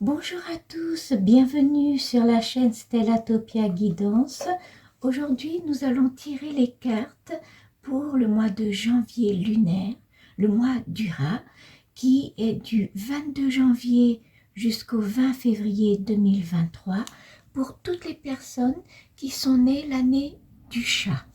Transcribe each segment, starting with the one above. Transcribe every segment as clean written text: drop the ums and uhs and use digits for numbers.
Bonjour à tous, bienvenue sur la chaîne Stellatopia Guidance. Aujourd'hui, nous allons tirer les cartes pour le mois de janvier lunaire, le mois du rat, qui est du 22 janvier jusqu'au 20 février 2023, pour toutes les personnes qui sont nées l'année du chat.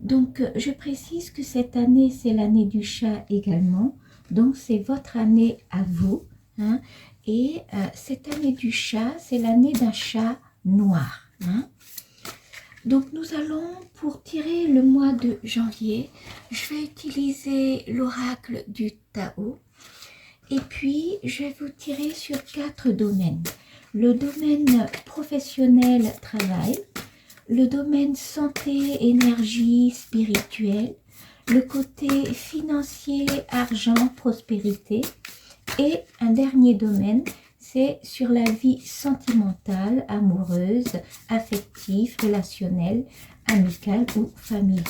Donc, je précise que cette année, c'est l'année du chat également, donc c'est votre année à vous, hein. Et cette année du chat, c'est l'année d'un chat noir, hein. Donc nous allons, pour tirer le mois de janvier, je vais utiliser l'oracle du Tao. Et puis, je vais vous tirer sur 4 domaines. Le domaine professionnel, travail. Le domaine santé, énergie, spirituel. Le côté financier, argent, prospérité. Et un dernier domaine, c'est sur la vie sentimentale, amoureuse, affective, relationnelle, amicale ou familiale.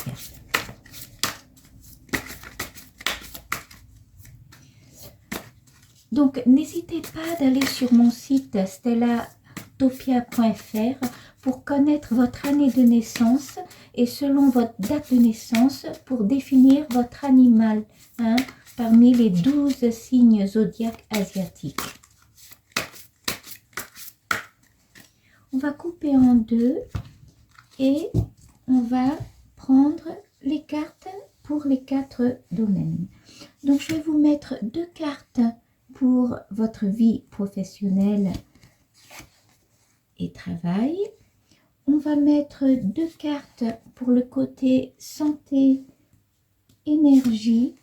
Donc, n'hésitez pas d'aller sur mon site stellatopia.fr pour connaître votre année de naissance et selon votre date de naissance pour définir votre animal, hein, parmi les 12 signes zodiaques asiatiques. On va couper en deux et on va prendre les cartes pour les 4 domaines. Donc, je vais vous mettre 2 cartes pour votre vie professionnelle et travail. On va mettre 2 cartes pour le côté santé, énergie.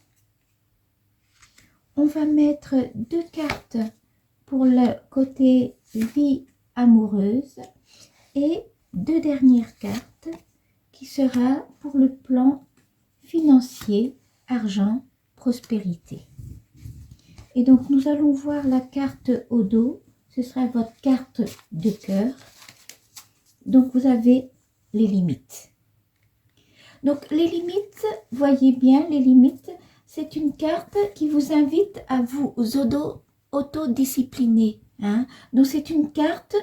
On va mettre 2 cartes pour le côté vie amoureuse et 2 dernières cartes qui sera pour le plan financier, argent, prospérité. Et donc nous allons voir la carte au dos, ce sera votre carte de cœur. Donc vous avez les limites. Donc les limites, voyez bien les limites, c'est une carte qui vous invite à vous autodiscipliner, hein. Donc c'est une carte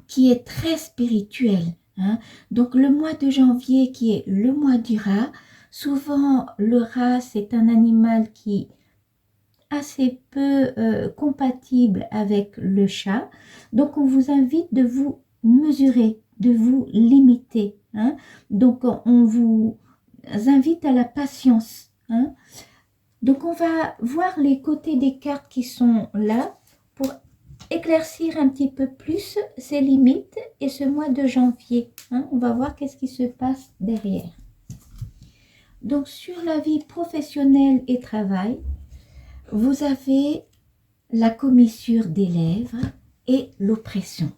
qui est très spirituelle, hein. Donc le mois de janvier qui est le mois du rat, souvent le rat c'est un animal qui est assez peu compatible avec le chat. Donc on vous invite de vous mesurer, de vous limiter, hein. Donc on vous invite à la patience, hein. Donc on va voir les côtés des cartes qui sont là pour éclaircir un petit peu plus ces limites et ce mois de janvier, hein. On va voir qu'est-ce qui se passe derrière. Donc sur la vie professionnelle et travail, vous avez la commissure des lèvres et l'oppression.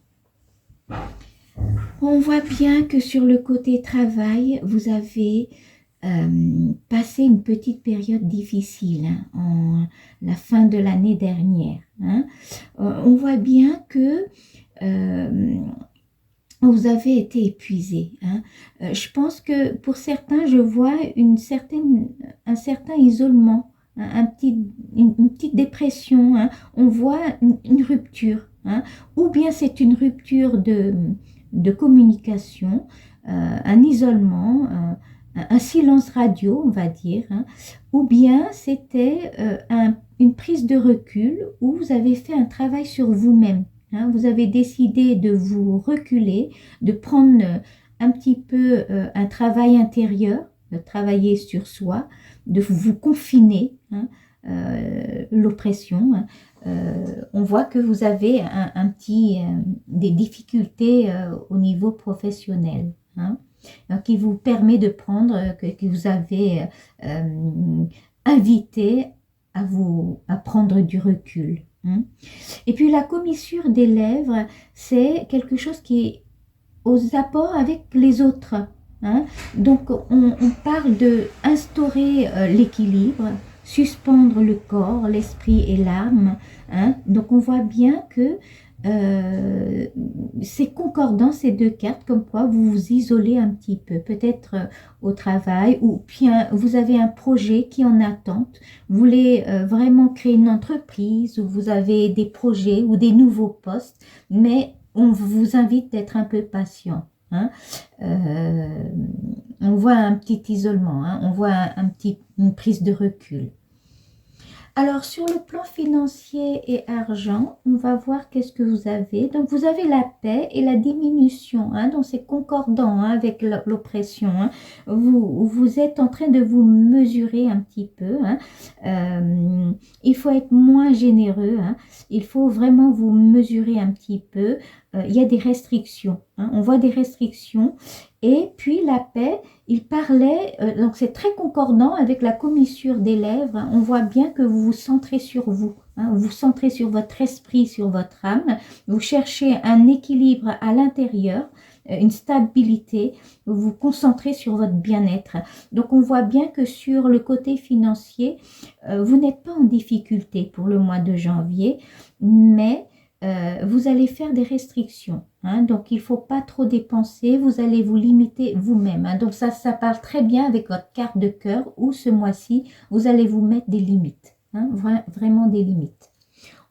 On voit bien que sur le côté travail, vous avez passé une petite période difficile, hein, en la fin de l'année dernière, hein. On voit bien que vous avez été épuisé, hein. Je pense que pour certains, je vois un certain isolement, une petite dépression, hein. On voit une rupture, hein. Ou bien c'est une rupture de communication, un isolement, un silence radio, on va dire, hein. Ou bien c'était une prise de recul où vous avez fait un travail sur vous-même, hein. Vous avez décidé de vous reculer, de prendre un petit peu un travail intérieur, de travailler sur soi, de vous confiner, hein, l'oppression, hein. On voit que vous avez des difficultés au niveau professionnel, hein, qui vous permet de prendre, que vous avez invité à prendre du recul, hein. Et puis la commissure des lèvres, c'est quelque chose qui est aux apports avec les autres, hein. Donc on parle de instaurer l'équilibre, suspendre le corps, l'esprit et l'âme, hein. Donc on voit bien que c'est concordant ces deux cartes, comme quoi vous vous isolez un petit peu, peut-être au travail, ou bien vous avez un projet qui est en attente, vous voulez vraiment créer une entreprise, ou vous avez des projets ou des nouveaux postes, mais on vous invite d'être un peu patient. Hein. On voit un petit isolement, hein, on voit une prise de recul. Alors, sur le plan financier et argent, on va voir qu'est-ce que vous avez. Donc, vous avez la paix et la diminution. Hein, donc, c'est concordant hein, avec l'oppression. Hein. Vous êtes en train de vous mesurer un petit peu. Hein. Il faut être moins généreux. Hein. Il faut vraiment vous mesurer un petit peu. Il y a des restrictions. Hein. On voit des restrictions. Et puis, la paix, il parlait, donc c'est très concordant avec la commissure des lèvres. Hein. On voit bien que vous vous centrez sur vous. Hein. Vous vous centrez sur votre esprit, sur votre âme. Vous cherchez un équilibre à l'intérieur, une stabilité. Vous vous concentrez sur votre bien-être. Donc, on voit bien que sur le côté financier, vous n'êtes pas en difficulté pour le mois de janvier, mais vous allez faire des restrictions. Hein, donc, il ne faut pas trop dépenser. Vous allez vous limiter vous-même. Hein, donc, ça parle très bien avec votre carte de cœur où ce mois-ci, vous allez vous mettre des limites. Hein, vraiment des limites.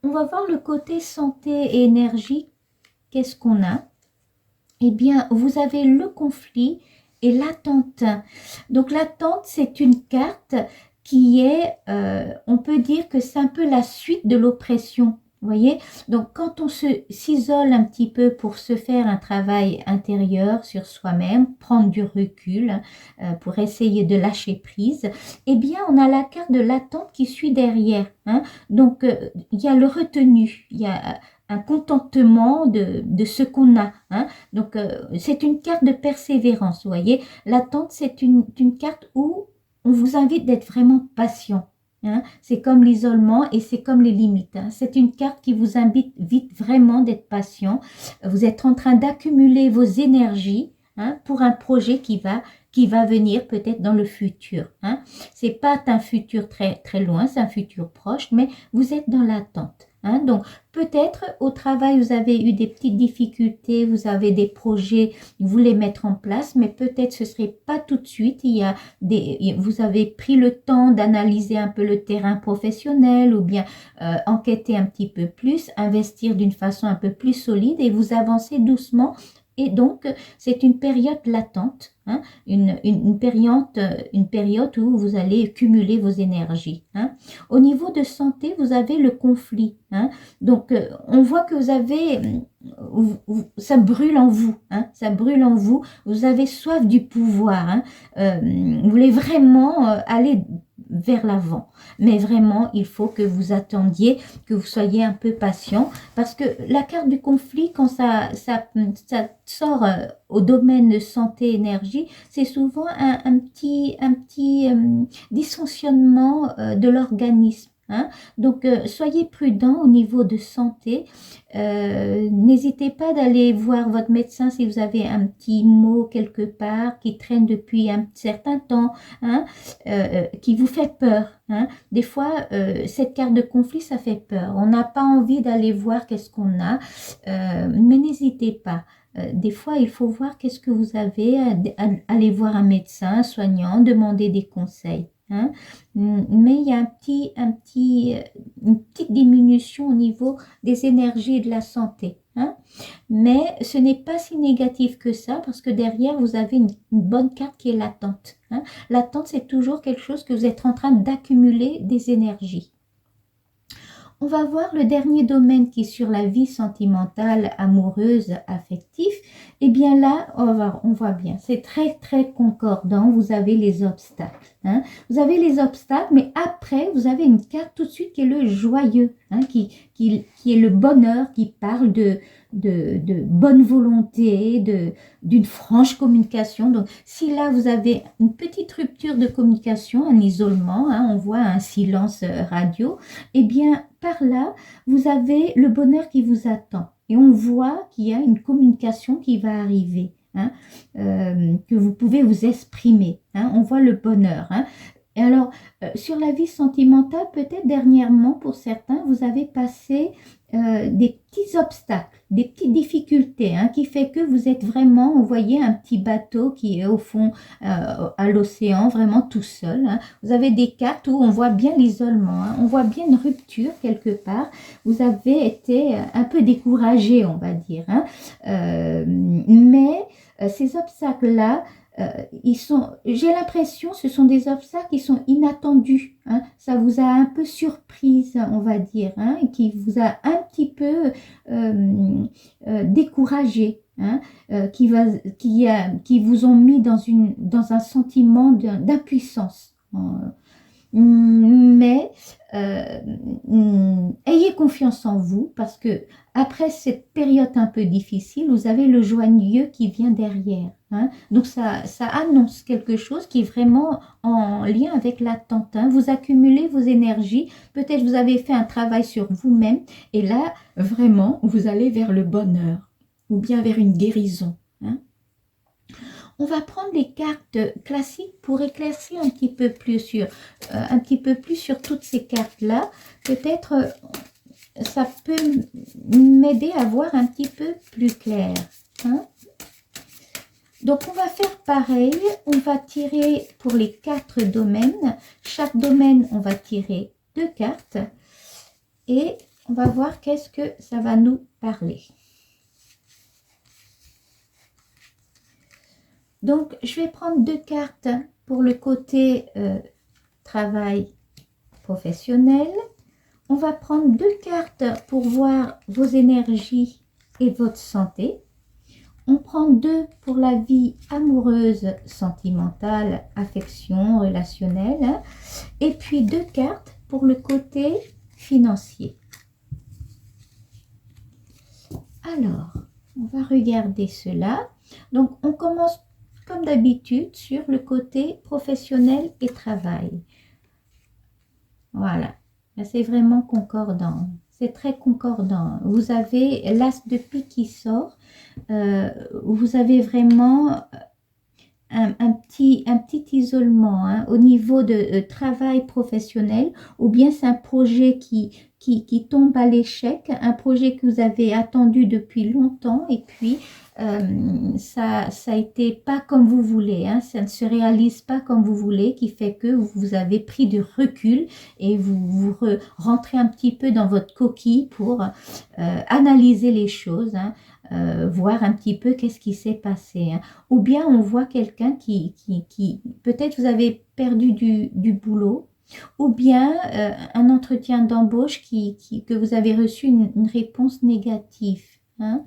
On va voir le côté santé et énergie. Qu'est-ce qu'on a? Eh bien, vous avez le conflit et l'attente. Donc, l'attente, c'est une carte qui est, on peut dire que c'est un peu la suite de l'oppression. Vous voyez, donc quand on s'isole un petit peu pour se faire un travail intérieur sur soi-même, prendre du recul pour essayer de lâcher prise, eh bien on a la carte de l'attente qui suit derrière. Hein. Donc il y a le retenu, il y a un contentement de ce qu'on a. Hein. Donc c'est une carte de persévérance, vous voyez. L'attente, c'est une carte où on vous invite d'être vraiment patient. Hein, c'est comme l'isolement et c'est comme les limites. Hein. C'est une carte qui vous invite vraiment d'être patient. Vous êtes en train d'accumuler vos énergies hein, pour un projet qui va venir peut-être dans le futur. Hein. Ce n'est pas un futur très, très loin, c'est un futur proche, mais vous êtes dans l'attente. Hein. Donc, peut-être au travail, vous avez eu des petites difficultés, vous avez des projets, vous voulez mettre en place, mais peut-être ce ne serait pas tout de suite. Vous avez pris le temps d'analyser un peu le terrain professionnel ou bien enquêter un petit peu plus, investir d'une façon un peu plus solide et vous avancez doucement. Et donc, c'est une période latente, hein, une période où vous allez cumuler vos énergies. Hein. Au niveau de santé, vous avez le conflit. Hein. Donc, on voit que vous avez, ça brûle en vous. Hein, ça brûle en vous. Vous avez soif du pouvoir. Hein. Vous voulez vraiment aller vers l'avant. Mais vraiment, il faut que vous attendiez, que vous soyez un peu patient. Parce que la carte du conflit, quand ça sort au domaine de santé énergie, c'est souvent un petit dysfonctionnement de l'organisme. Hein. Donc, soyez prudent au niveau de santé. N'hésitez pas d'aller voir votre médecin si vous avez un petit mot quelque part qui traîne depuis un certain temps, hein, qui vous fait peur. Hein. Des fois, cette carte de conflit, ça fait peur. On n'a pas envie d'aller voir qu'est-ce qu'on a, mais n'hésitez pas. Des fois, il faut voir qu'est-ce que vous avez, aller voir un médecin, un soignant, demander des conseils. Hein. Mais il y a une petite diminution au niveau des énergies et de la santé. Hein. Mais ce n'est pas si négatif que ça parce que derrière, vous avez une bonne carte qui est l'attente. Hein. L'attente, c'est toujours quelque chose que vous êtes en train d'accumuler des énergies. On va voir le dernier domaine qui est sur la vie sentimentale, amoureuse, affective. Et bien là, on voit bien, c'est très très concordant. Vous avez les obstacles. Hein. Vous avez les obstacles, mais après, vous avez une carte tout de suite qui est le joyeux, hein, qui est le bonheur, qui parle de bonne volonté, d'une franche communication. Donc, si là, vous avez une petite rupture de communication, un isolement, hein, on voit un silence radio, eh bien, par là, vous avez le bonheur qui vous attend. Et on voit qu'il y a une communication qui va arriver, hein, que vous pouvez vous exprimer. Hein, on voit le bonheur. Hein. Et alors, sur la vie sentimentale, peut-être dernièrement, pour certains, vous avez passé des petits obstacles, des petites difficultés, hein, qui fait que vous êtes vraiment, vous voyez, un petit bateau qui est au fond à l'océan, vraiment tout seul. Hein. Vous avez des cartes où on voit bien l'isolement, hein, on voit bien une rupture quelque part. Vous avez été un peu découragé, on va dire. Hein. Mais ces obstacles-là, j'ai l'impression, ce sont des obstacles qui sont inattendus. Hein. Ça vous a un peu surprise, on va dire, hein, et qui vous a un petit peu découragé, hein, qui vous ont mis dans un sentiment d'impuissance. Mais ayez confiance en vous parce que après cette période un peu difficile, vous avez le joyeux qui vient derrière. Hein. Donc ça annonce quelque chose qui est vraiment en lien avec l'attente. Hein. Vous accumulez vos énergies, peut-être vous avez fait un travail sur vous-même et là, vraiment, vous allez vers le bonheur ou bien vers une guérison. Hein. On va prendre les cartes classiques pour éclaircir un petit peu plus sur toutes ces cartes-là. Peut-être ça peut m'aider à voir un petit peu plus clair. Hein. Donc, on va faire pareil. On va tirer pour les 4 domaines. Chaque domaine, on va tirer 2 cartes. Et on va voir qu'est-ce que ça va nous parler. Donc, je vais prendre 2 cartes pour le côté travail professionnel. On va prendre 2 cartes pour voir vos énergies et votre santé. On prend 2 pour la vie amoureuse, sentimentale, affection, relationnelle. Hein, et puis 2 cartes pour le côté financier. Alors, on va regarder cela. Donc, on commence comme d'habitude sur le côté professionnel et travail. Voilà, c'est vraiment concordant. C'est très concordant. Vous avez l'as de pique qui sort. Vous avez vraiment un petit isolement hein, au niveau de travail professionnel ou bien c'est un projet qui tombe à l'échec, un projet que vous avez attendu depuis longtemps et puis ça a été pas comme vous voulez, hein, ça ne se réalise pas comme vous voulez, qui fait que vous avez pris du recul et vous rentrez un petit peu dans votre coquille pour analyser les choses, hein, voir un petit peu qu'est-ce qui s'est passé. Hein. Ou bien on voit quelqu'un qui peut-être vous avez perdu du boulot, ou bien un entretien d'embauche que vous avez reçu une réponse négative. Hein.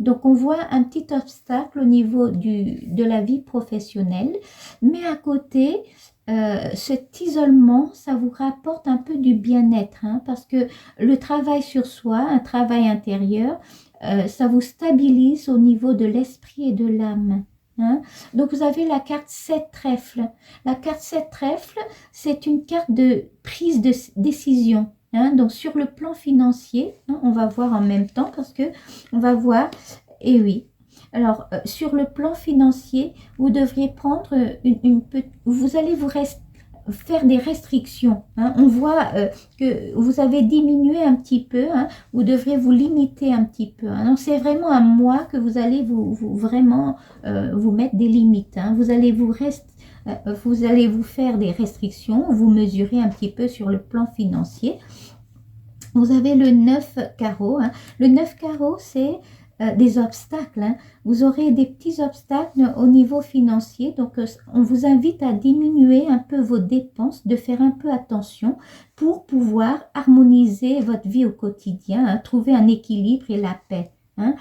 Donc, on voit un petit obstacle au niveau de la vie professionnelle, mais à côté, cet isolement, ça vous rapporte un peu du bien-être, hein, parce que le travail sur soi, un travail intérieur, ça vous stabilise au niveau de l'esprit et de l'âme. Hein. Donc, vous avez la carte 7 trèfles. La carte 7 trèfles, c'est une carte de prise de décision. Hein, donc sur le plan financier, hein, on va voir en même temps parce que on va voir, et oui, alors sur le plan financier, vous devriez prendre vous allez faire des restrictions. Hein, on voit que vous avez diminué un petit peu, hein, vous devrez vous limiter un petit peu. Hein, donc c'est vraiment un mois que vous allez vraiment vous mettre des limites. Hein, vous allez vous faire des restrictions, vous mesurez un petit peu sur le plan financier. Vous avez le 9 carreau. Hein. Le 9 carreau, c'est des obstacles. Hein. Vous aurez des petits obstacles au niveau financier. Donc, on vous invite à diminuer un peu vos dépenses, de faire un peu attention pour pouvoir harmoniser votre vie au quotidien, hein, trouver un équilibre et la paix. Hein.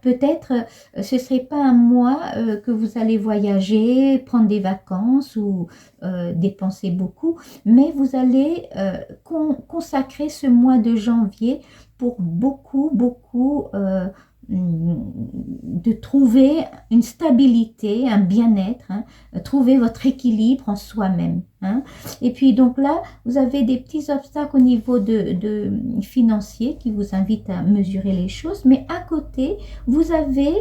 Peut-être ce ne serait pas un mois que vous allez voyager, prendre des vacances ou dépenser beaucoup, mais vous allez consacrer ce mois de janvier pour beaucoup de trouver une stabilité, un bien-être, hein, trouver votre équilibre en soi-même. Hein. Et puis donc là, vous avez des petits obstacles au niveau de financier qui vous invitent à mesurer les choses, mais à côté, vous avez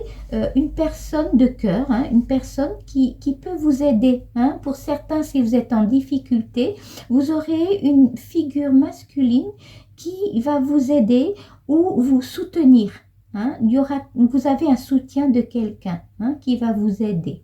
une personne de cœur, hein, une personne qui peut vous aider. Hein. Pour certains, si vous êtes en difficulté, vous aurez une figure masculine qui va vous aider ou vous soutenir. Hein. Vous avez un soutien de quelqu'un, hein, qui va vous aider.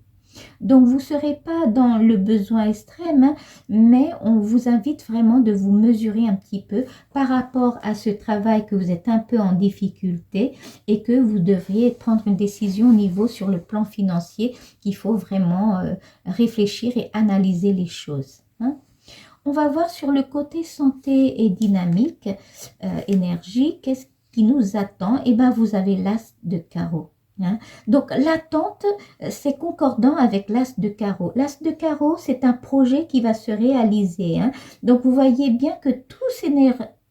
Donc, vous ne serez pas dans le besoin extrême, hein, mais on vous invite vraiment de vous mesurer un petit peu par rapport à ce travail que vous êtes un peu en difficulté et que vous devriez prendre une décision au niveau sur le plan financier qu'il faut vraiment réfléchir et analyser les choses. Hein. On va voir sur le côté santé et dynamique, énergie, qu'est-ce qui nous attend? Eh bien, vous avez l'as de carreau. Hein. Donc, l'attente, c'est concordant avec l'as de carreau. L'as de carreau, c'est un projet qui va se réaliser. Hein. Donc, vous voyez bien que tous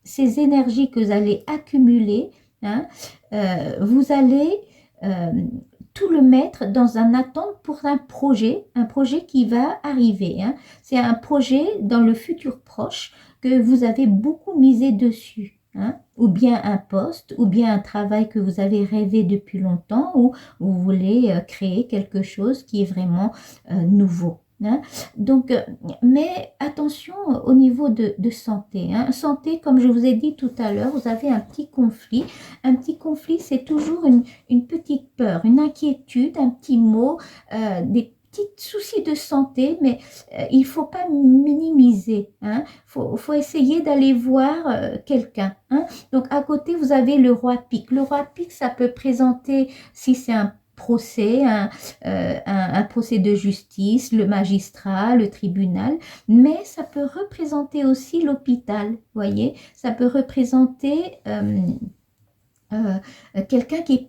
ces énergies que vous allez accumuler, hein, vous allez tout le mettre dans un attente pour un projet qui va arriver. Hein. C'est un projet dans le futur proche que vous avez beaucoup misé dessus. Hein, ou bien un poste, ou bien un travail que vous avez rêvé depuis longtemps, ou vous voulez créer quelque chose qui est vraiment nouveau. Hein. Donc, mais attention au niveau de santé. Hein. Santé, comme je vous ai dit tout à l'heure, vous avez un petit conflit. Un petit conflit, c'est toujours une petite peur, une inquiétude, un petit mot, des petits soucis de santé, mais il ne faut pas minimiser. Hein. Faut essayer d'aller voir quelqu'un. Hein. Donc, à côté, vous avez le roi pique. Le roi pique, ça peut présenter, si c'est un procès, un procès de justice, le magistrat, le tribunal, mais ça peut représenter aussi l'hôpital, voyez, ça peut représenter quelqu'un qui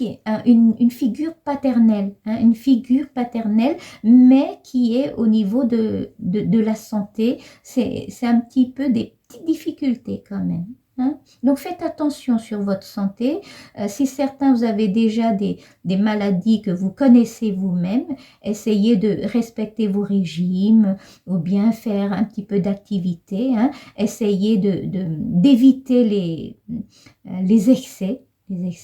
est une figure paternelle, hein, une figure paternelle, mais qui est au niveau de la santé, c'est un petit peu des petites difficultés quand même. Hein. Donc faites attention sur votre santé. Si certains vous avez déjà des maladies que vous connaissez vous-même, essayez de respecter vos régimes ou bien faire un petit peu d'activité. Hein. Essayez d'éviter les excès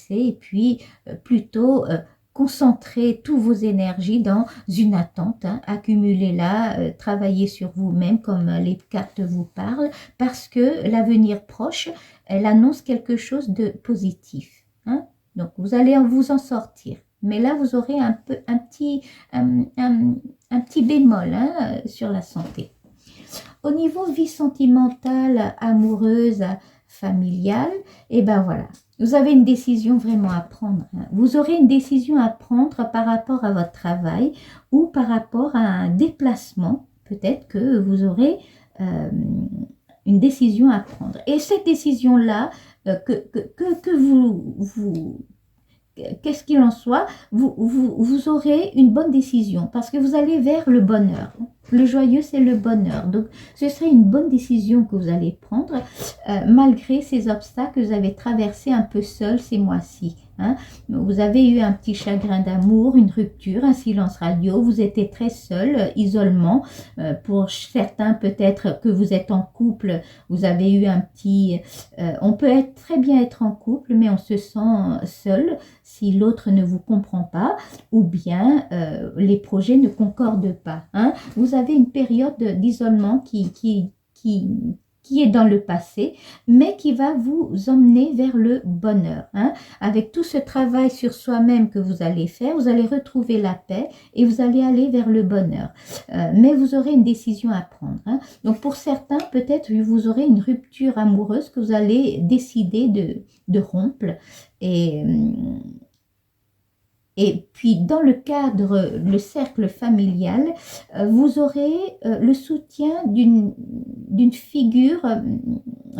et puis plutôt concentrer toutes vos énergies dans une attente, hein, accumulez-la, travaillez sur vous-même comme les cartes vous parlent, parce que l'avenir proche, elle annonce quelque chose de positif. Hein. Donc vous allez vous en sortir. Mais là, vous aurez un petit bémol, hein, sur la santé. Au niveau vie sentimentale, amoureuse, familiale, et ben voilà. Vous avez une décision vraiment à prendre. Vous aurez une décision à prendre par rapport à votre travail ou par rapport à un déplacement. Peut-être que vous aurez une décision à prendre. Et cette décision-là, qu'est-ce qu'il en soit, vous aurez une bonne décision parce que vous allez vers le bonheur. Le joyeux, c'est le bonheur. Donc, ce serait une bonne décision que vous allez prendre malgré ces obstacles que vous avez traversés un peu seul ces mois-ci. Hein. Vous avez eu un petit chagrin d'amour, une rupture, un silence radio, vous étiez très seul, isolement. Pour certains, peut-être que vous êtes en couple, vous avez eu un petit... on peut très bien être en couple, mais on se sent seul si l'autre ne vous comprend pas, ou bien les projets ne concordent pas. Hein. Vous avez une période d'isolement qui est dans le passé, mais qui va vous emmener vers le bonheur. Hein. Avec tout ce travail sur soi-même que vous allez faire, vous allez retrouver la paix et vous allez aller vers le bonheur. Mais vous aurez une décision à prendre. Hein. Donc pour certains, peut-être vous aurez une rupture amoureuse que vous allez décider de rompre. Et puis, dans le cercle familial, vous aurez le soutien d'une figure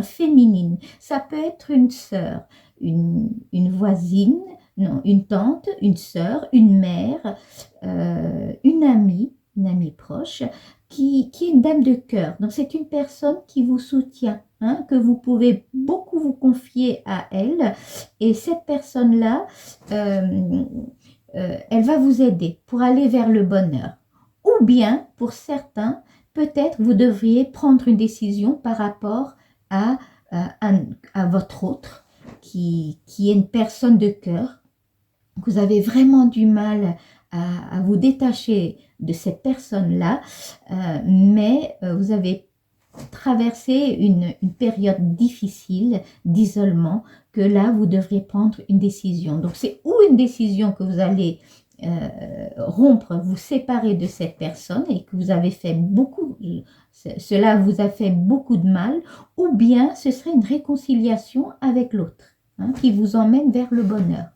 féminine. Ça peut être une sœur, une voisine, non, une tante, une sœur, une mère, une amie proche, qui est une dame de cœur. Donc, c'est une personne qui vous soutient. hein, que vous pouvez beaucoup vous confier à elle. Et cette personne-là, elle va vous aider pour aller vers le bonheur. Ou bien, pour certains, peut-être vous devriez prendre une décision par rapport à, à votre autre, qui est une personne de cœur. Vous avez vraiment du mal à vous détacher de cette personne-là, mais vous avez traversé une période difficile d'isolement, que là, vous devriez prendre une décision. Donc, c'est ou une décision que vous allez rompre, vous séparer de cette personne et que vous avez fait beaucoup, cela vous a fait beaucoup de mal, ou bien ce serait une réconciliation avec l'autre, hein, qui vous emmène vers le bonheur.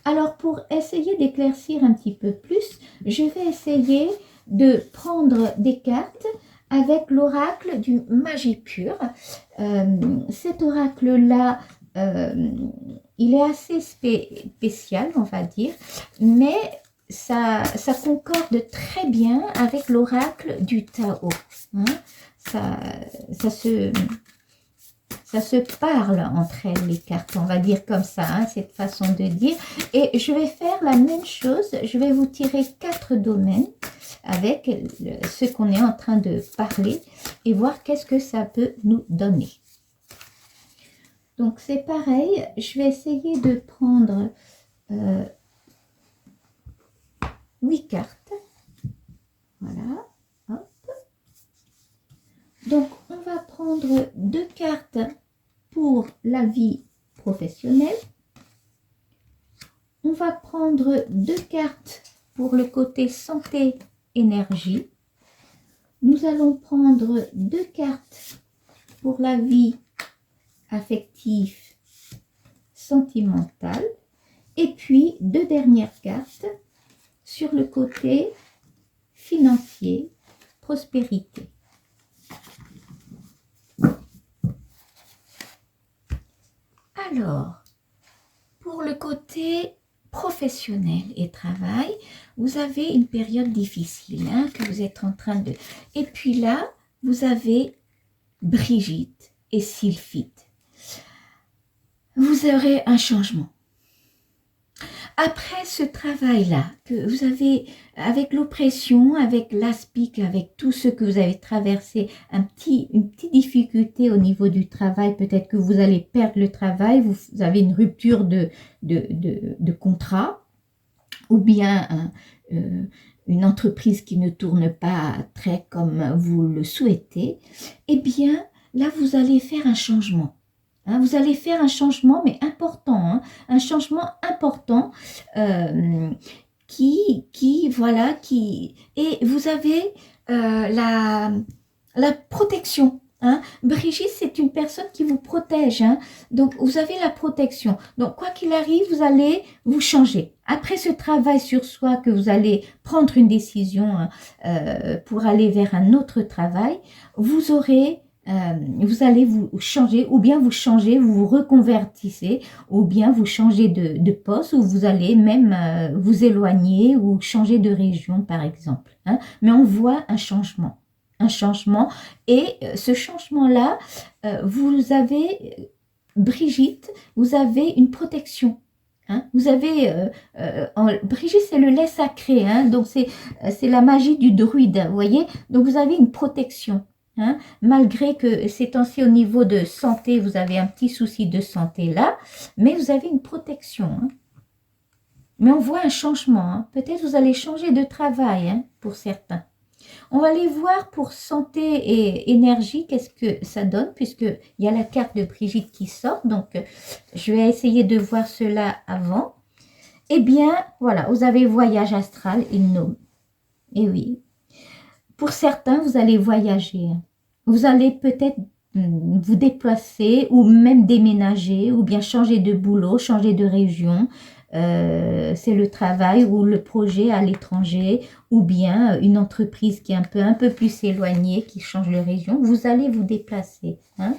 Alors, pour essayer d'éclaircir un petit peu plus, je vais essayer de prendre des cartes avec l'oracle du Magie Pure. Cet oracle-là, il est assez spécial, on va dire, mais ça concorde très bien avec l'oracle du Tao. Hein. Ça se parle entre elles, les cartes, on va dire comme ça, hein, cette façon de dire. Et je vais faire la même chose, je vais vous tirer 4 domaines avec ce qu'on est en train de parler et voir qu'est-ce que ça peut nous donner. Donc c'est pareil, je vais essayer de prendre 8 cartes. Voilà. Donc, on va prendre 2 cartes pour la vie professionnelle. On va prendre 2 cartes pour le côté santé, énergie. Nous allons prendre 2 cartes pour la vie affective, sentimentale. Et puis, 2 dernières cartes sur le côté financier, prospérité. Alors, pour le côté professionnel et travail, vous avez une période difficile, hein, que vous êtes en train de... Et puis là, vous avez Brigitte et Sylphide. Vous aurez un changement. Après ce travail-là, que vous avez, avec l'oppression, avec l'aspic, avec tout ce que vous avez traversé, une petite difficulté au niveau du travail, peut-être que vous allez perdre le travail, vous avez une rupture de contrat, ou bien une entreprise qui ne tourne pas très comme vous le souhaitez, eh bien, là, vous allez faire un changement. Hein, vous allez faire un changement, mais important, hein, un changement important voilà, et vous avez la protection. Hein. Brigitte, c'est une personne qui vous protège, hein. Donc vous avez la protection. Donc quoi qu'il arrive, vous allez vous changer. Après ce travail sur soi, que vous allez prendre une décision pour aller vers un autre travail, vous aurez... vous allez vous changer, ou bien vous changez, vous vous reconvertissez, ou bien vous changez de poste, ou vous allez même vous éloigner ou changer de région, par exemple. Hein. Mais on voit un changement. Et ce changement-là, vous avez, Brigitte, vous avez une protection. Hein. Vous avez, Brigitte, c'est le lait sacré, hein, donc c'est la magie du druide, vous voyez. Donc vous avez une protection. Hein, malgré que ces temps-ci au niveau de santé, vous avez un petit souci de santé là, mais vous avez une protection. Hein. Mais on voit un changement. Hein. Peut-être vous allez changer de travail, hein, pour certains. On va aller voir pour santé et énergie, qu'est-ce que ça donne, puisqu'il y a la carte de Brigitte qui sort. Donc, je vais essayer de voir cela avant. Eh bien, voilà, vous avez voyage astral et gnome. Eh oui. Pour certains, vous allez voyager. Vous allez peut-être vous déplacer ou même déménager ou bien changer de boulot, changer de région. C'est le travail ou le projet à l'étranger ou bien une entreprise qui est un peu plus éloignée, qui change de région. Vous allez vous déplacer. Hein.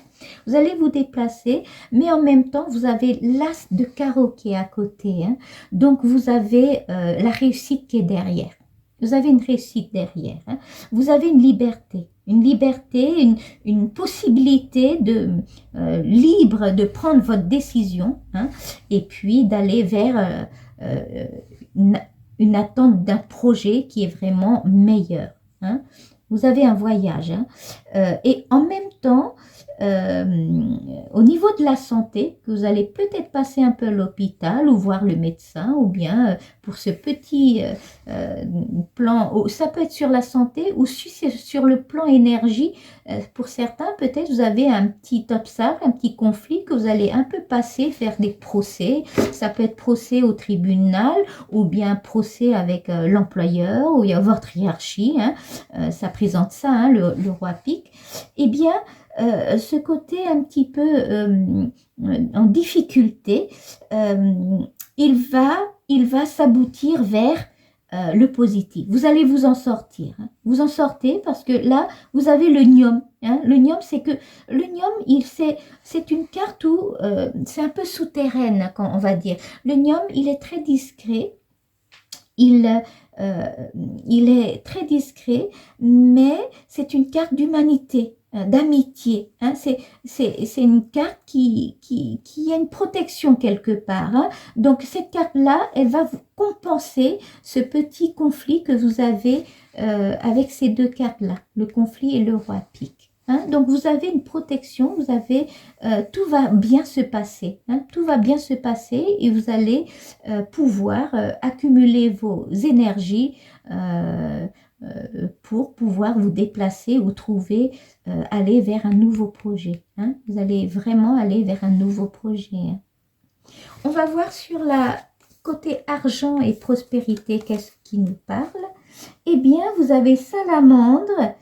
Vous allez vous déplacer, mais en même temps, vous avez l'as de carreau qui est à côté. Hein. Donc, vous avez la réussite qui est derrière. Vous avez une réussite derrière. Hein. Vous avez une liberté, une possibilité de libre de prendre votre décision, hein, et puis d'aller vers une attente d'un projet qui est vraiment meilleur. Hein. Vous avez un voyage. Hein. Et en même temps, au niveau de la santé, que vous allez peut-être passer un peu à l'hôpital ou voir le médecin, ou bien pour ce petit plan, ça peut être sur la santé ou sur le plan énergie. Pour certains, peut-être vous avez un petit obstacle, un petit conflit que vous allez un peu passer, faire des procès. Ça peut être procès au tribunal ou bien procès avec l'employeur ou il y a votre hiérarchie. Hein. Ça présente ça, hein, le roi pique. Eh bien, ce côté un petit peu en difficulté, il va s'aboutir vers le positif. Vous allez vous en sortir. Hein. Vous en sortez parce que là, vous avez le gnome. Hein. Le gnome, c'est que le gnome, c'est une carte où c'est un peu souterraine, quand on va dire. Le gnome, il est très discret. Il est très discret, mais c'est une carte d'humanité, d'amitié. Hein. C'est une carte qui a une protection quelque part. Hein. Donc cette carte-là, elle va vous compenser ce petit conflit que vous avez avec ces deux cartes-là, le conflit et le roi pique. Hein. Donc vous avez une protection, vous avez tout va bien se passer. Hein. Tout va bien se passer et vous allez pouvoir accumuler vos énergies pour pouvoir vous déplacer ou trouver, aller vers un nouveau projet. Hein. Vous allez vraiment aller vers un nouveau projet. Hein. On va voir sur la côté argent et prospérité, qu'est-ce qui nous parle? Eh bien, vous avez salamandre,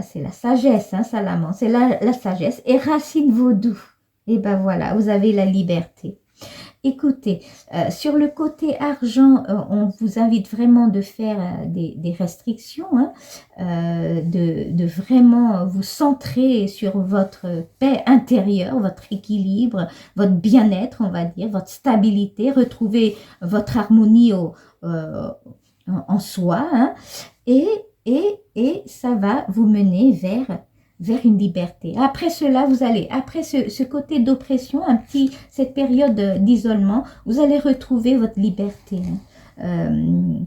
c'est la sagesse, hein, salamandre, c'est la sagesse, et racine vaudou. Et ben voilà, vous avez la liberté. Écoutez, sur le côté argent, on vous invite vraiment de faire des restrictions, hein, de vraiment vous centrer sur votre paix intérieure, votre équilibre, votre bien-être, on va dire, votre stabilité, retrouver votre harmonie en soi, hein, et ça va vous mener vers une liberté. Après cela, vous allez, après ce côté d'oppression, cette période d'isolement, vous allez retrouver votre liberté. Hein.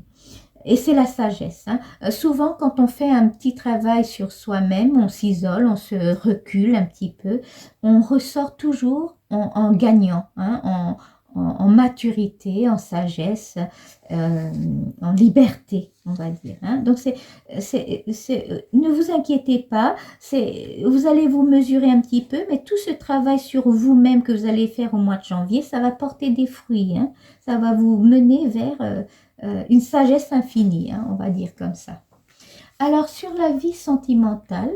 Et c'est la sagesse. Hein. Souvent, quand on fait un petit travail sur soi-même, on s'isole, on se recule un petit peu, on ressort toujours en gagnant, hein, en maturité, en sagesse, en liberté, on va dire. Hein. Donc, ne vous inquiétez pas, vous allez vous mesurer un petit peu, mais tout ce travail sur vous-même que vous allez faire au mois de janvier, ça va porter des fruits. Hein. Ça va vous mener vers une sagesse infinie, hein, on va dire comme ça. Alors, sur la vie sentimentale,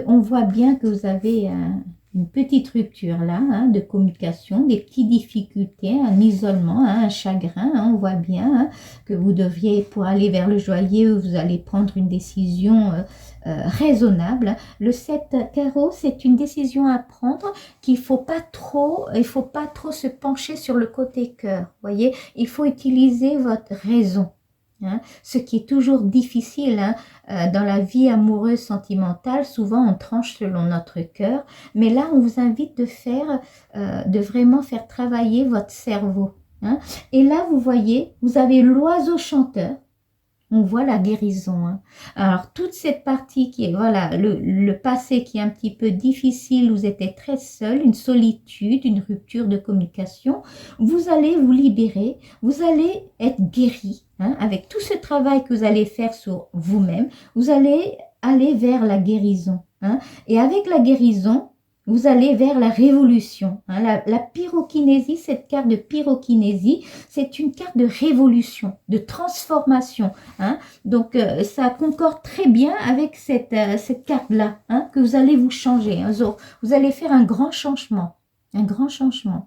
on voit bien que vous avez une petite rupture là, hein, de communication, des petites difficultés, un isolement, hein, un chagrin. Hein, on voit bien hein, que vous devriez, pour aller vers le joyeux, vous allez prendre une décision raisonnable. Le 7 carreau, c'est une décision à prendre qu'il faut pas trop se pencher sur le côté cœur. Voyez, il faut utiliser votre raison. Hein, ce qui est toujours difficile hein, dans la vie amoureuse sentimentale, souvent on tranche selon notre cœur, mais là on vous invite de vraiment faire travailler votre cerveau. Hein. Et là vous voyez, vous avez l'oiseau chanteur, on voit la guérison. Hein. Alors toute cette partie qui est, voilà, le passé qui est un petit peu difficile, vous étiez très seul, une solitude, une rupture de communication, vous allez vous libérer, vous allez être guéri. Hein, avec tout ce travail que vous allez faire sur vous-même, vous allez aller vers la guérison. Hein, et avec la guérison, vous allez vers la révolution. Hein, la pyrokinésie, cette carte de pyrokinésie, c'est une carte de révolution, de transformation. Hein, donc, ça concorde très bien avec cette carte-là, hein, que vous allez vous changer. Hein, vous allez faire un grand changement. Un grand changement.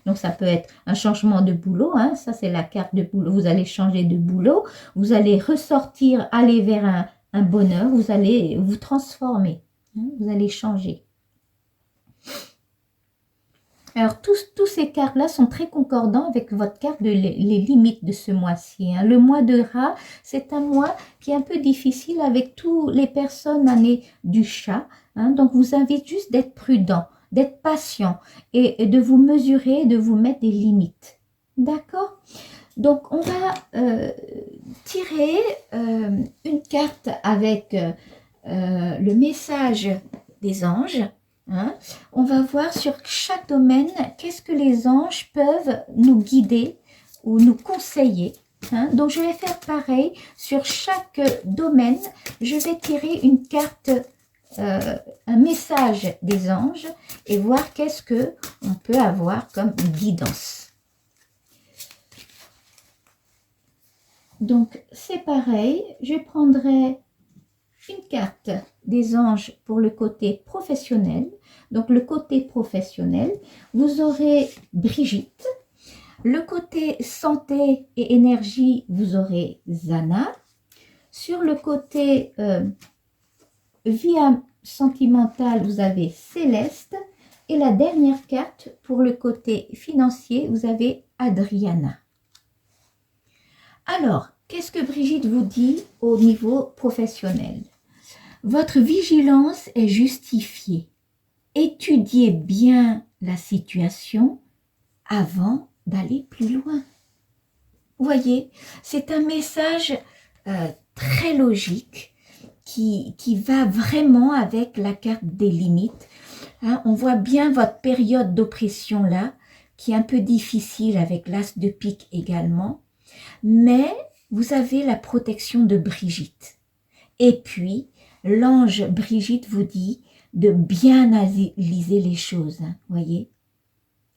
Donc, ça peut être un changement de boulot. Hein, ça, c'est la carte de boulot. Vous allez changer de boulot. Vous allez ressortir, aller vers un bonheur. Vous allez vous transformer. Hein, vous allez changer. Alors, tous ces cartes-là sont très concordants avec votre carte de les limites de ce mois-ci. Hein. Le mois de Ra, c'est un mois qui est un peu difficile avec toutes les personnes nées du chat. Hein. Donc, je vous invite juste d'être prudent, d'être patient et de vous mesurer, de vous mettre des limites. D'accord? Donc, on va tirer une carte avec le message des anges. Hein. On va voir sur chaque domaine qu'est-ce que les anges peuvent nous guider ou nous conseiller. Hein. Donc, je vais faire pareil sur chaque domaine. Je vais tirer une carte, un message des anges et voir qu'est-ce que on peut avoir comme guidance. Donc, c'est pareil. Je prendrai une carte des anges pour le côté professionnel. Donc, le côté professionnel, vous aurez Brigitte. Le côté santé et énergie, vous aurez Zana. Sur le côté vie sentimentale, vous avez Céleste. Et la dernière carte, pour le côté financier, vous avez Adriana. Alors, qu'est-ce que Brigitte vous dit au niveau professionnel? Votre vigilance est justifiée. Étudiez bien la situation avant d'aller plus loin. Vous voyez, c'est un message très logique qui va vraiment avec la carte des limites. Hein, on voit bien votre période d'oppression là, qui est un peu difficile avec l'as de pique également. Mais vous avez la protection de Brigitte. Et puis, l'ange Brigitte vous dit de bien analyser les choses, hein, voyez.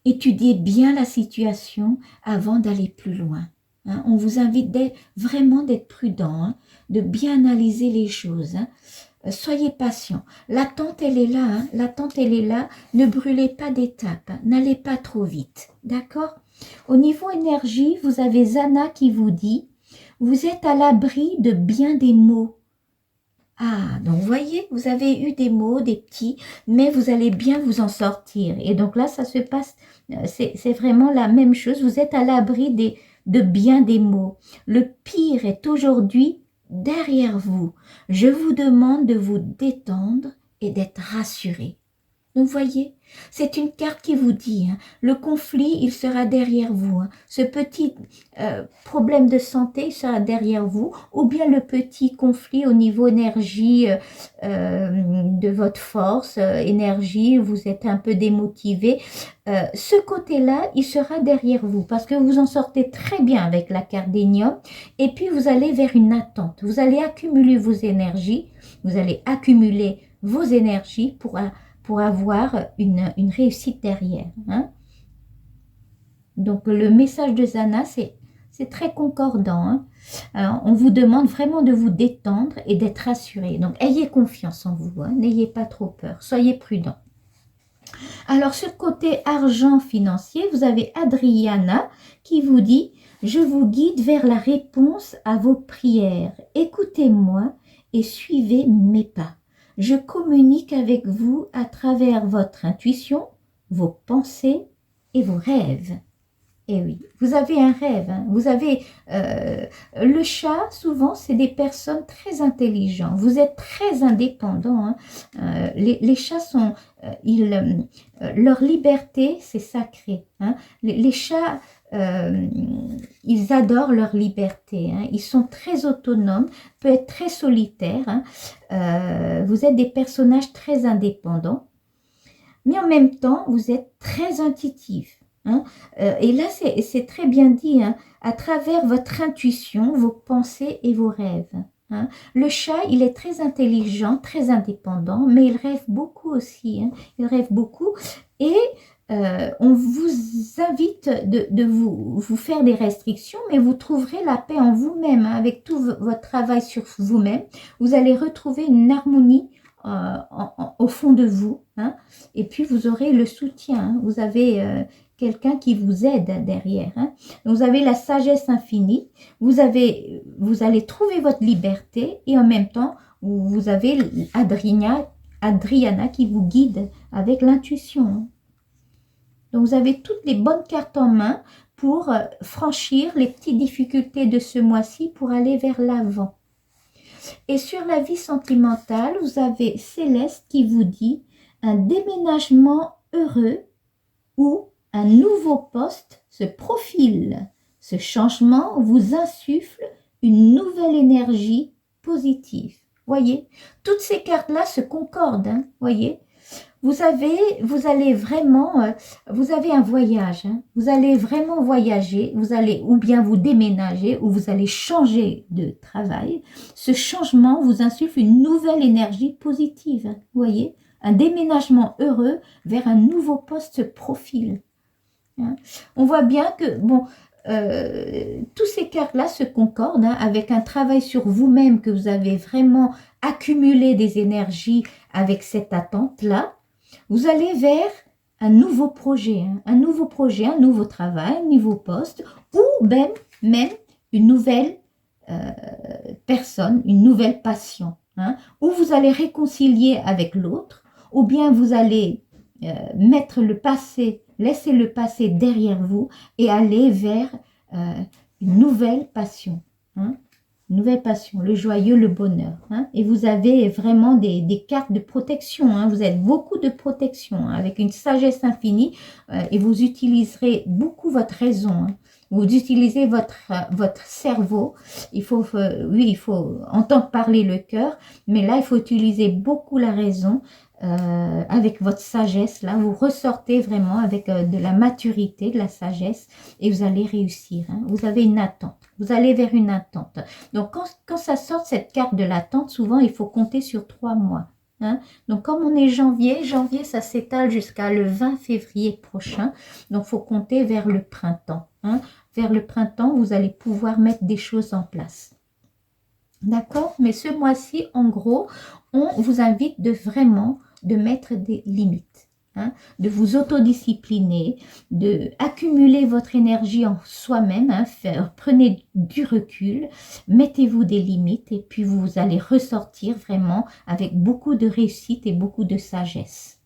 Étudiez bien la situation avant d'aller plus loin. Hein. On vous invite vraiment d'être prudent, hein, de bien analyser les choses. Hein. Soyez patient. L'attente, elle est là. Hein. L'attente, elle est là. Ne brûlez pas d'étapes. Hein. N'allez pas trop vite. D'accord? Au niveau énergie, vous avez Zana qui vous dit « Vous êtes à l'abri de bien des maux. » Ah, donc vous voyez, vous avez eu des maux, des petits, mais vous allez bien vous en sortir. Et donc là, ça se passe, c'est vraiment la même chose. Vous êtes à l'abri de bien des maux. Le pire est aujourd'hui derrière vous. Je vous demande de vous détendre et d'être rassuré. Donc, vous voyez, c'est une carte qui vous dit, hein, le conflit, il sera derrière vous. Hein. Ce petit problème de santé, il sera derrière vous. Ou bien le petit conflit au niveau énergie de votre force, énergie, vous êtes un peu démotivé. Ce côté-là, il sera derrière vous parce que vous en sortez très bien avec la carte d'Énium. Et puis, vous allez vers une attente. Vous allez accumuler vos énergies. Vous allez accumuler vos énergies pour avoir une réussite derrière. Hein. Donc, le message de Zana, c'est très concordant. Hein. Alors, on vous demande vraiment de vous détendre et d'être rassuré. Donc, ayez confiance en vous. Hein. N'ayez pas trop peur. Soyez prudent. Alors, sur le côté argent financier, vous avez Adriana qui vous dit « Je vous guide vers la réponse à vos prières. Écoutez-moi et suivez mes pas. Je communique avec vous à travers votre intuition, vos pensées et vos rêves. » Et oui, vous avez un rêve. Hein. Vous avez le chat, souvent, c'est des personnes très intelligentes. Vous êtes très indépendants. Hein. Les chats sont, leur liberté, c'est sacré. Hein. Les chats, ils adorent leur liberté. Hein. Ils sont très autonomes, peuvent être très solitaires. Hein. Vous êtes des personnages très indépendants, mais en même temps, vous êtes très intuitifs. Hein. Et là, c'est très bien dit, hein, à travers votre intuition, vos pensées et vos rêves. Hein. Le chat, il est très intelligent, très indépendant, mais il rêve beaucoup aussi. Hein. Il rêve beaucoup et on vous invite de vous faire des restrictions, mais vous trouverez la paix en vous-même. Hein. Avec tout votre travail sur vous-même, vous allez retrouver une harmonie au fond de vous. Hein. Et puis, vous aurez le soutien. Hein. Vous avez quelqu'un qui vous aide derrière. Hein. Donc, vous avez la sagesse infinie, vous allez trouver votre liberté et en même temps, vous avez Adriana qui vous guide avec l'intuition. Hein. Donc, vous avez toutes les bonnes cartes en main pour franchir les petites difficultés de ce mois-ci pour aller vers l'avant. Et sur la vie sentimentale, vous avez Céleste qui vous dit un déménagement heureux ou un nouveau poste se profile. Ce changement vous insuffle une nouvelle énergie positive. Voyez, toutes ces cartes-là se concordent, hein, voyez. Vous allez vraiment, vous avez un voyage, hein, vous allez vraiment voyager, vous allez ou bien vous déménager ou vous allez changer de travail. Ce changement vous insuffle une nouvelle énergie positive, hein, voyez. Un déménagement heureux vers un nouveau poste se profile. Hein. On voit bien que, bon, tous ces cartes-là se concordent hein, avec un travail sur vous-même que vous avez vraiment accumulé des énergies avec cette attente-là. Vous allez vers un nouveau projet, hein, un nouveau travail, un nouveau poste ou même une nouvelle personne, une nouvelle passion. Hein, où vous allez réconcilier avec l'autre ou bien vous allez mettre le passé, laisser le passé derrière vous et aller vers une nouvelle passion. Hein, une nouvelle passion, le joyeux, le bonheur. Hein, et vous avez vraiment des cartes de protection. Hein, vous avez beaucoup de protection hein, avec une sagesse infinie et vous utiliserez beaucoup votre raison. Hein. Vous utilisez votre cerveau. Il faut entendre parler le cœur, mais là, il faut utiliser beaucoup la raison. Avec votre sagesse, là, vous ressortez vraiment avec de la maturité, de la sagesse, et vous allez réussir. Hein. Vous avez une attente, vous allez vers une attente. Donc, quand ça sort cette carte de l'attente, souvent, il faut compter sur 3 mois. Hein. Donc, comme on est janvier, ça s'étale jusqu'à le 20 février prochain. Donc, il faut compter vers le printemps. Hein. Vers le printemps, vous allez pouvoir mettre des choses en place. D'accord? Mais ce mois-ci, en gros, on vous invite de mettre des limites, hein, de vous autodiscipliner, de accumuler votre énergie en soi-même, hein, prenez du recul, mettez-vous des limites et puis vous allez ressortir vraiment avec beaucoup de réussite et beaucoup de sagesse.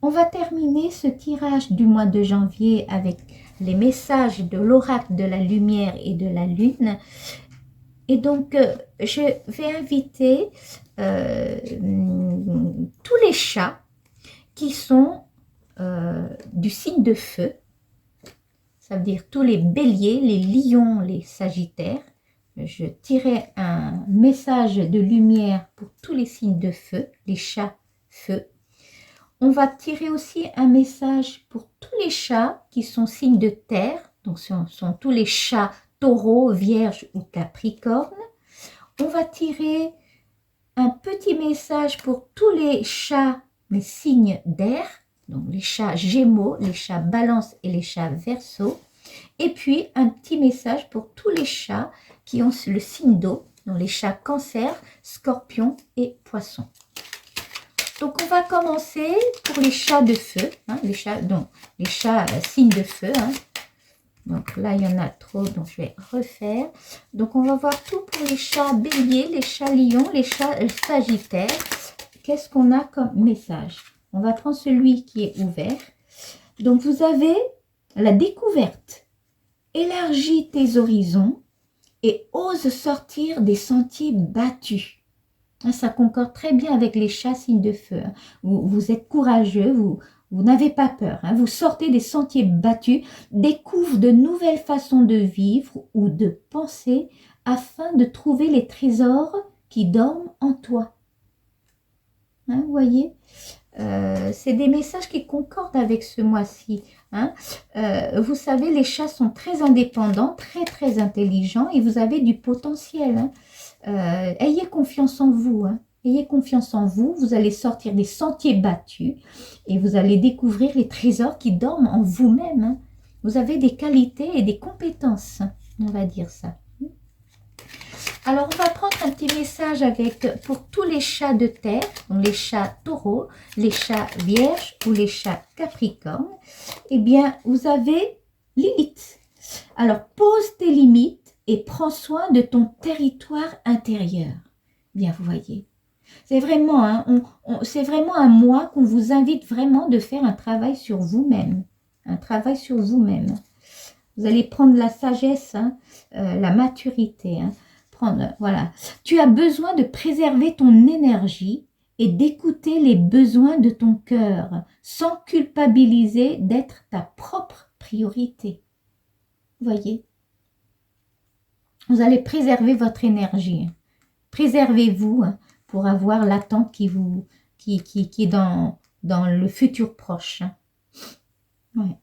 On va terminer ce tirage du mois de janvier avec les messages de l'oracle de la lumière et de la lune. Et donc, je vais inviter tous les chats qui sont du signe de feu, ça veut dire tous les béliers, les lions, les sagittaires. Je tirais un message de lumière pour tous les signes de feu, les chats feu. On va tirer aussi un message pour tous les chats qui sont signes de terre, donc ce sont tous les chats taureau, vierge ou capricorne. On va tirer un petit message pour tous les chats, les signes d'air, donc les chats gémeaux, les chats balance et les chats verseau. Et puis un petit message pour tous les chats qui ont le signe d'eau, donc les chats cancer, scorpion et poisson. Donc on va commencer pour les chats de feu, hein, les chats signes de feu. Hein. Donc là, il y en a trop, donc je vais refaire. Donc on va voir tout pour les chats béliers, les chats lions, les chats sagittaires. Qu'est-ce qu'on a comme message? On va prendre celui qui est ouvert. Donc vous avez la découverte. Élargis tes horizons et ose sortir des sentiers battus. Ça concorde très bien avec les chats signes de feu. Vous êtes courageux, vous n'avez pas peur. Hein. Vous sortez des sentiers battus, découvre de nouvelles façons de vivre ou de penser afin de trouver les trésors qui dorment en toi. Hein, vous voyez, c'est des messages qui concordent avec ce mois-ci. Hein. Vous savez, les chats sont très indépendants, très intelligents et vous avez du potentiel. Hein. Ayez confiance en vous. Hein. Ayez confiance en vous. Vous allez sortir des sentiers battus et vous allez découvrir les trésors qui dorment en vous-même. Hein. Vous avez des qualités et des compétences. On va dire ça. Alors, on va prendre un petit message pour tous les chats de terre, donc les chats taureaux, les chats vierges ou les chats capricornes. Eh bien, vous avez Lilith. Alors, pose tes limites et prends soin de ton territoire intérieur. Bien, vous voyez. C'est vraiment, hein, c'est vraiment un mois qu'on vous invite vraiment de faire un travail sur vous-même. Un travail sur vous-même. Vous allez prendre la sagesse, hein, la maturité. Hein, prendre, voilà. Tu as besoin de préserver ton énergie et d'écouter les besoins de ton cœur sans culpabiliser d'être ta propre priorité. Voyez, vous allez préserver votre énergie. Préservez-vous, hein, pour avoir l'attente qui est dans le futur proche. Hein. Ouais.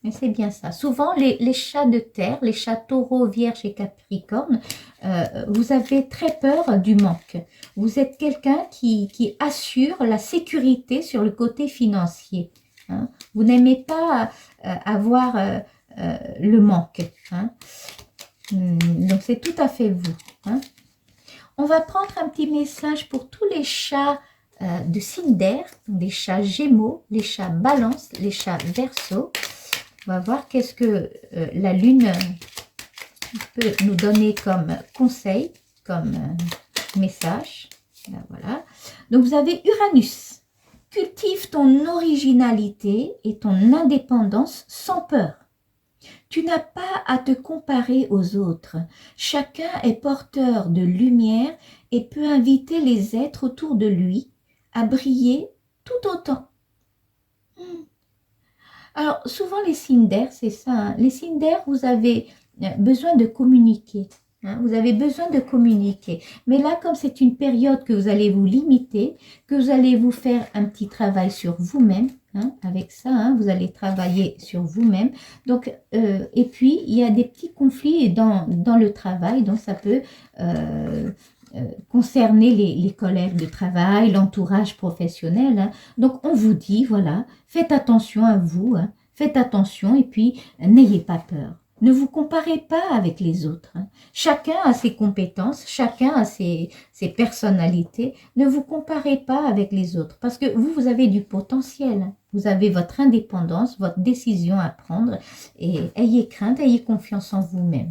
Mais c'est bien ça. Souvent, les chats de terre, les chats taureaux, vierge et capricorne, vous avez très peur du manque. Vous êtes quelqu'un qui assure la sécurité sur le côté financier. Hein. Vous n'aimez pas avoir le manque. Hein. Donc, c'est tout à fait vous. Hein. On va prendre un petit message pour tous les chats de signe d'air, les chats gémeaux, les chats balance, les chats verseau. On va voir qu'est-ce que la lune peut nous donner comme conseil, comme message. Là, voilà. Donc vous avez Uranus. Cultive ton originalité et ton indépendance sans peur. Tu n'as pas à te comparer aux autres. Chacun est porteur de lumière et peut inviter les êtres autour de lui à briller tout autant. Alors, souvent les signes d'air, c'est ça. Hein. Les signes d'air, vous avez besoin de communiquer. Hein. Vous avez besoin de communiquer. Mais là, comme c'est une période que vous allez vous limiter, que vous allez vous faire un petit travail sur vous-même, hein, avec ça, hein, vous allez travailler sur vous-même. Donc, et puis, il y a des petits conflits dans le travail, donc ça peut concerner les collègues de travail, l'entourage professionnel. Hein. Donc, on vous dit, voilà, faites attention à vous, hein, faites attention et puis n'ayez pas peur. Ne vous comparez pas avec les autres. Hein. Chacun a ses compétences, chacun a ses personnalités. Ne vous comparez pas avec les autres parce que vous avez du potentiel. Hein. Vous avez votre indépendance, votre décision à prendre et ayez crainte, ayez confiance en vous-même.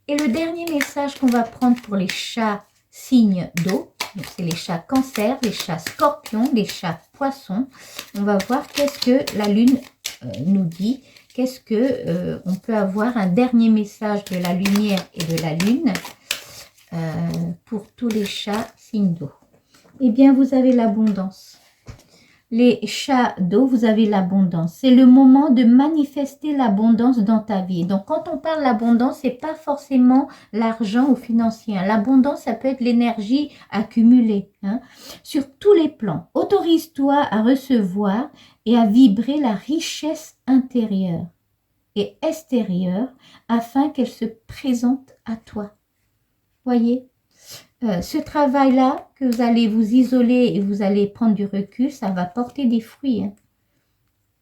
Et le dernier message qu'on va prendre pour les chats signes d'eau, c'est les chats cancer, les chats scorpions, les chats poissons. On va voir qu'est-ce que la lune nous dit. Qu'est-ce que on peut avoir un dernier message de la lumière et de la lune pour tous les chats signes d'eau. Eh bien, vous avez l'abondance. Les chats d'eau, vous avez l'abondance. C'est le moment de manifester l'abondance dans ta vie. Donc, quand on parle d'abondance, c'est pas forcément l'argent ou financier. L'abondance, ça peut être l'énergie accumulée. Hein, sur tous les plans. Autorise-toi à recevoir et à vibrer la richesse intérieure et extérieure afin qu'elle se présente à toi. Voyez ? Ce travail-là, que vous allez vous isoler et vous allez prendre du recul, ça va porter des fruits. Hein.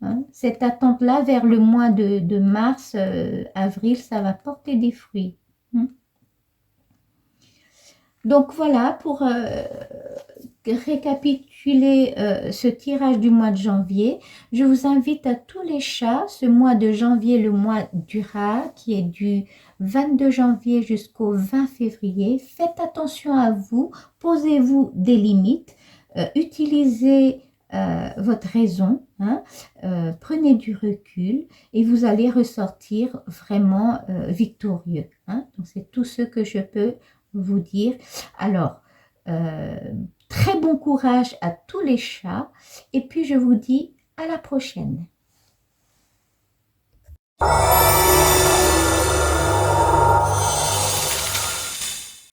Hein? Cette attente-là, vers le mois de mars, avril, ça va porter des fruits. Hein. Donc voilà, pour récapituler ce tirage du mois de janvier, je vous invite à tous les chats, ce mois de janvier, le mois du rat, qui est du 22 janvier jusqu'au 20 février. Faites attention à vous, posez-vous des limites, utilisez votre raison, hein, prenez du recul et vous allez ressortir vraiment victorieux. Hein. Donc c'est tout ce que je peux vous dire. Alors, très bon courage à tous les chats et puis je vous dis à la prochaine.